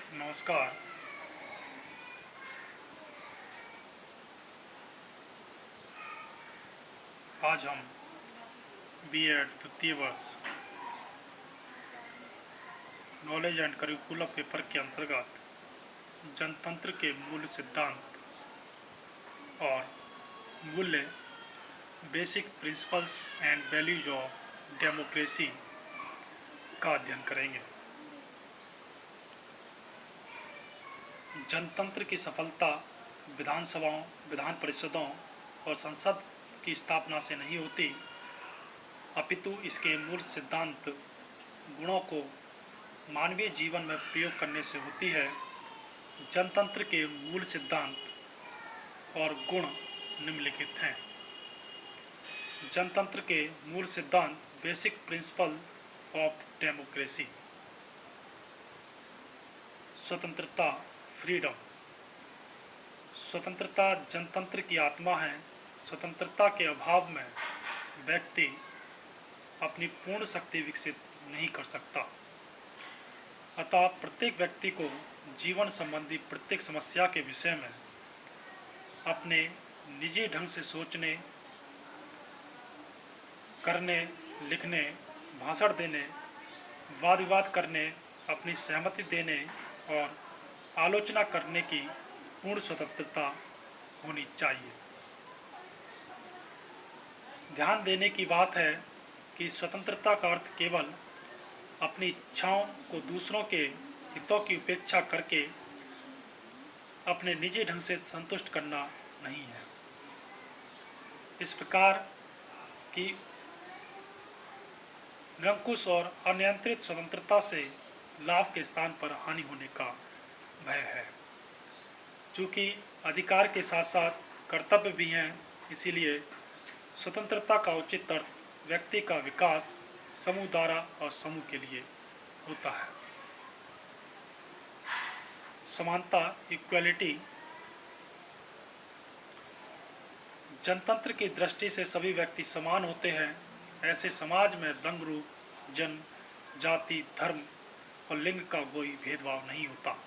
नमस्कार। आज हम बीएड तृतीय वर्ष नॉलेज एंड करिकुलम पेपर के अंतर्गत जनतंत्र के मूल सिद्धांत और मूल्य basic principles and values of democracy का अध्ययन करेंगे। जनतंत्र की सफलता विधानसभाओं, विधान परिषदों और संसद की स्थापना से नहीं होती, अपितु इसके मूल सिद्धांत गुणों को मानवीय जीवन में प्रयोग करने से होती है। जनतंत्र के मूल सिद्धांत और गुण निम्नलिखित हैं। जनतंत्र के मूल सिद्धांत बेसिक प्रिंसिपल ऑफ डेमोक्रेसी। स्वतंत्रता, फ्रीडम। स्वतंत्रता जनतंत्र की आत्मा है। स्वतंत्रता के अभाव में व्यक्ति अपनी पूर्ण शक्ति विकसित नहीं कर सकता। अतः प्रत्येक व्यक्ति को जीवन संबंधी प्रत्येक समस्या के विषय में अपने निजी ढंग से सोचने, करने, लिखने, भाषण देने, वाद विवाद करने, अपनी सहमति देने और आलोचना करने की पूर्ण स्वतंत्रता होनी चाहिए। ध्यान देने की बात है कि स्वतंत्रता का अर्थ केवल अपनी इच्छाओं को दूसरों के हितों की उपेक्षा करके अपने निजी ढंग से संतुष्ट करना नहीं है। इस प्रकार की निरंकुश और अनियंत्रित स्वतंत्रता से लाभ के स्थान पर हानि होने का भय है। चूँकि अधिकार के साथ साथ कर्तव्य भी हैं, इसीलिए स्वतंत्रता का उचित अर्थ व्यक्ति का विकास समूह द्वारा और समूह के लिए होता है। समानता, इक्वलिटी। जनतंत्र की दृष्टि से सभी व्यक्ति समान होते हैं। ऐसे समाज में रंग, रूप, जन्म, जाति, धर्म और लिंग का कोई भेदभाव नहीं होता।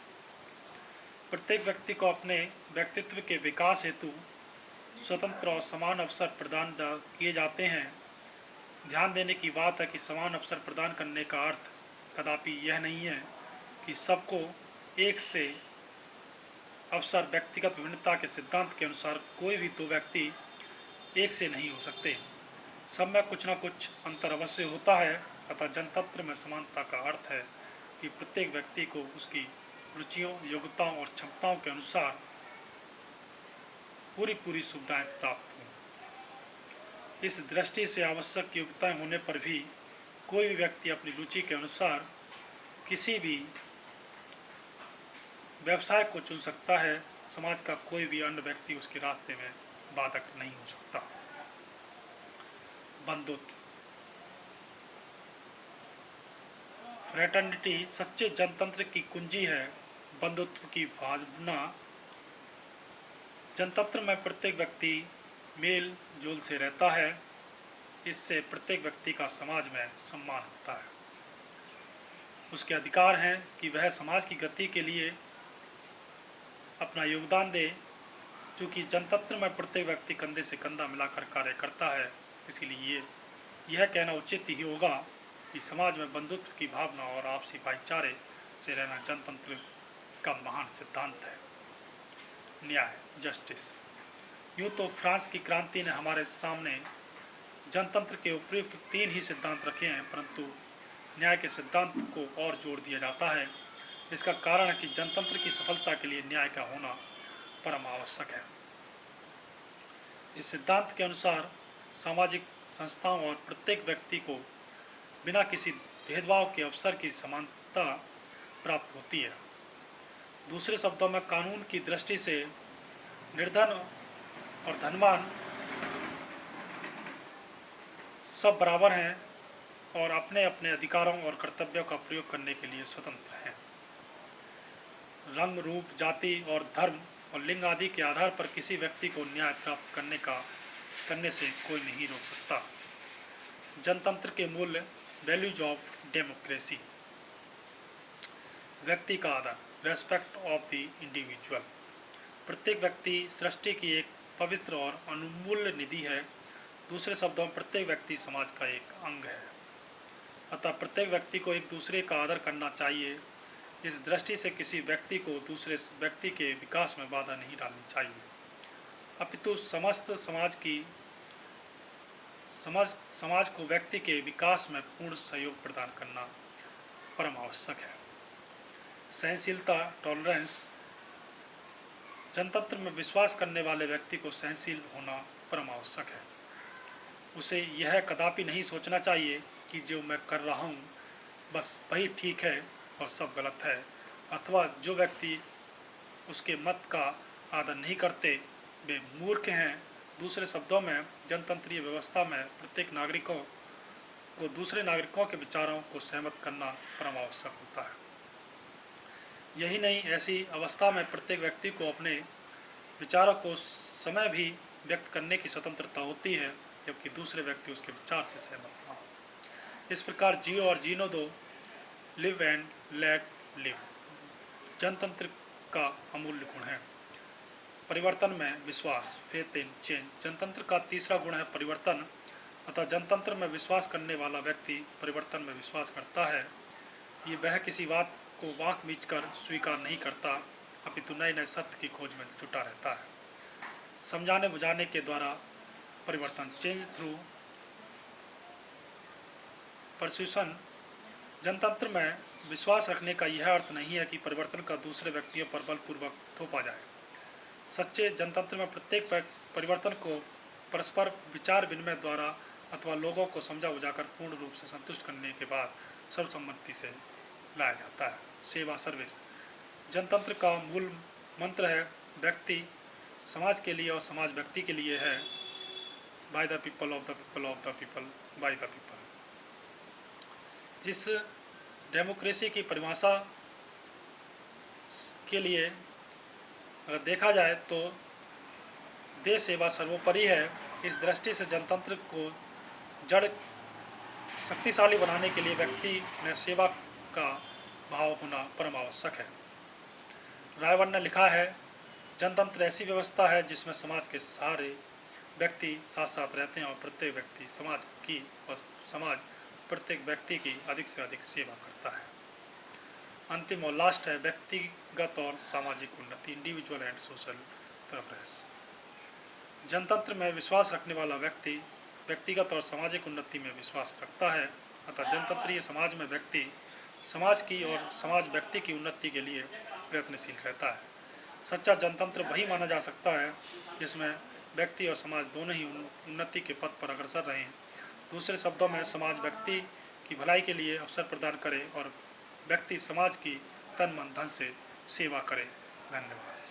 प्रत्येक व्यक्ति को अपने व्यक्तित्व के विकास हेतु स्वतंत्र और समान अवसर प्रदान किए जाते हैं। ध्यान देने की बात है कि समान अवसर प्रदान करने का अर्थ कदापि यह नहीं है कि सबको एक से अवसर। व्यक्तिगत विभिन्नता के सिद्धांत के अनुसार कोई भी दो व्यक्ति एक से नहीं हो सकते। सब में कुछ न कुछ अंतर अवश्य होता है। अतः जनतंत्र में समानता का अर्थ है कि प्रत्येक व्यक्ति को उसकी रुचियों, योग्यताओं और क्षमताओं के अनुसार पूरी सुविधाएं प्राप्त हों। इस दृष्टि से आवश्यक योग्यताएं होने पर भी कोई भी व्यक्ति अपनी रुचि के अनुसार किसी भी व्यवसाय को चुन सकता है। समाज का कोई भी अन्य व्यक्ति उसके रास्ते में बाधक नहीं हो सकता। बंधुत्व, फ्रेटर्निटी सच्चे जनतंत्र की कुंजी है। बंधुत्व की भावना। जनतंत्र में प्रत्येक व्यक्ति मेल जोल से रहता है। इससे प्रत्येक व्यक्ति का समाज में सम्मान होता है। उसके अधिकार हैं कि वह समाज की गति के लिए अपना योगदान दे। चूँकि जनतंत्र में प्रत्येक व्यक्ति कंधे से कंधा मिलाकर कार्य करता है, इसीलिए यह कहना उचित ही होगा कि समाज में बंधुत्व की भावना और आपसी भाईचारे से रहना जनतंत्र का महान सिद्धांत है। न्याय, जस्टिस। यूँ तो फ्रांस की क्रांति ने हमारे सामने जनतंत्र के उपयुक्त 3 ही सिद्धांत रखे हैं, परंतु न्याय के सिद्धांत को और जोड़ दिया जाता है। इसका कारण है कि जनतंत्र की सफलता के लिए न्याय का होना परम आवश्यक है। इस सिद्धांत के अनुसार सामाजिक संस्थाओं और प्रत्येक व्यक्ति को बिना किसी भेदभाव के अवसर की समानता प्राप्त होती है। दूसरे शब्दों में कानून की दृष्टि से निर्धन और धनवान सब बराबर हैं और अपने अपने अधिकारों और कर्तव्यों का प्रयोग करने के लिए स्वतंत्र हैं। रंग, रूप, जाति और धर्म और लिंग आदि के आधार पर किसी व्यक्ति को न्याय प्राप्त करने से कोई नहीं रोक सकता। जनतंत्र के मूल्य, वैल्यूज ऑफ डेमोक्रेसी। व्यक्ति का आदर, रेस्पेक्ट ऑफ द इंडिविजुअल। प्रत्येक व्यक्ति सृष्टि की एक पवित्र और अनमूल्य निधि है। दूसरे शब्दों में प्रत्येक व्यक्ति समाज का एक अंग है। अतः प्रत्येक व्यक्ति को एक दूसरे का आदर करना चाहिए। इस दृष्टि से किसी व्यक्ति को दूसरे व्यक्ति के विकास में बाधा नहीं डालनी चाहिए, अपितु समस्त समाज को व्यक्ति के विकास में पूर्ण सहयोग प्रदान करना परम आवश्यक है। सहनशीलता, टॉलरेंस। जनतंत्र में विश्वास करने वाले व्यक्ति को सहनशील होना परम आवश्यक है। उसे यह कदापि नहीं सोचना चाहिए कि जो मैं कर रहा हूँ बस वही ठीक है और सब गलत है, अथवा जो व्यक्ति उसके मत का आदर नहीं करते वे मूर्ख हैं। दूसरे शब्दों में, जनतंत्रीय व्यवस्था में प्रत्येक नागरिकों को दूसरे नागरिकों के विचारों को सहमत करना परम आवश्यक होता है। यही नहीं, ऐसी अवस्था में प्रत्येक व्यक्ति को अपने विचारों को समय भी व्यक्त करने की स्वतंत्रता होती है, जबकि दूसरे व्यक्ति उसके विचार से सहमत ना हो। इस प्रकार जियो और जीनो दो, लिव एंड लेट लिव, जनतंत्र का अमूल्य गुण है। परिवर्तन में विश्वास, फेथ इन चेंज। जनतंत्र का तीसरा गुण है परिवर्तन। अतः जनतंत्र में विश्वास करने वाला व्यक्ति परिवर्तन में विश्वास करता है। ये वह किसी बात को वाक बीच कर स्वीकार नहीं करता, अपितु नए नए सत्य की खोज में जुटा रहता है। समझाने बुझाने के द्वारा परिवर्तन, चेंज थ्रू परस्यूशन। जनतंत्र में विश्वास रखने का यह अर्थ नहीं है कि परिवर्तन का दूसरे व्यक्तियों पर बलपूर्वक थोपा जाए। सच्चे जनतंत्र में प्रत्येक परिवर्तन को परस्पर विचार विनिमय द्वारा अथवा लोगों को समझा बुझाकर पूर्ण रूप से संतुष्ट करने के बाद सर्वसम्मति से लाया जाता है। सेवा, सर्विस। जनतंत्र का मूल मंत्र है व्यक्ति समाज के लिए और समाज व्यक्ति के लिए है। By the people, of the people, of the people, by the people. इस डेमोक्रेसी की परिभाषा के लिए अगर देखा जाए तो देश सेवा सर्वोपरि है। इस दृष्टि से जनतंत्र को जड़ शक्तिशाली बनाने के लिए व्यक्ति में सेवा का भाव होना परम आवश्यक है। रायवर ने लिखा है, जनतंत्र ऐसी व्यवस्था है जिसमें समाज के सारे व्यक्ति साथ साथ रहते हैं और प्रत्येक व्यक्ति समाज की और समाज प्रत्येक व्यक्ति की अधिक से अधिक सेवा करता है। अंतिम और लास्ट है व्यक्तिगत और सामाजिक उन्नति, इंडिविजुअल एंड सोशल प्रोग्रेस। जनतंत्र में विश्वास रखने वाला व्यक्ति व्यक्तिगत और सामाजिक उन्नति में विश्वास रखता है। अतः जनतंत्रीय समाज में व्यक्ति समाज की और समाज व्यक्ति की उन्नति के लिए प्रयत्नशील रहता है। सच्चा जनतंत्र वही माना जा सकता है जिसमें व्यक्ति और समाज दोनों ही उन्नति के पथ पर अग्रसर रहें। दूसरे शब्दों में, समाज व्यक्ति की भलाई के लिए अवसर प्रदान करे और व्यक्ति समाज की तन मन धन से सेवा करे। धन्यवाद।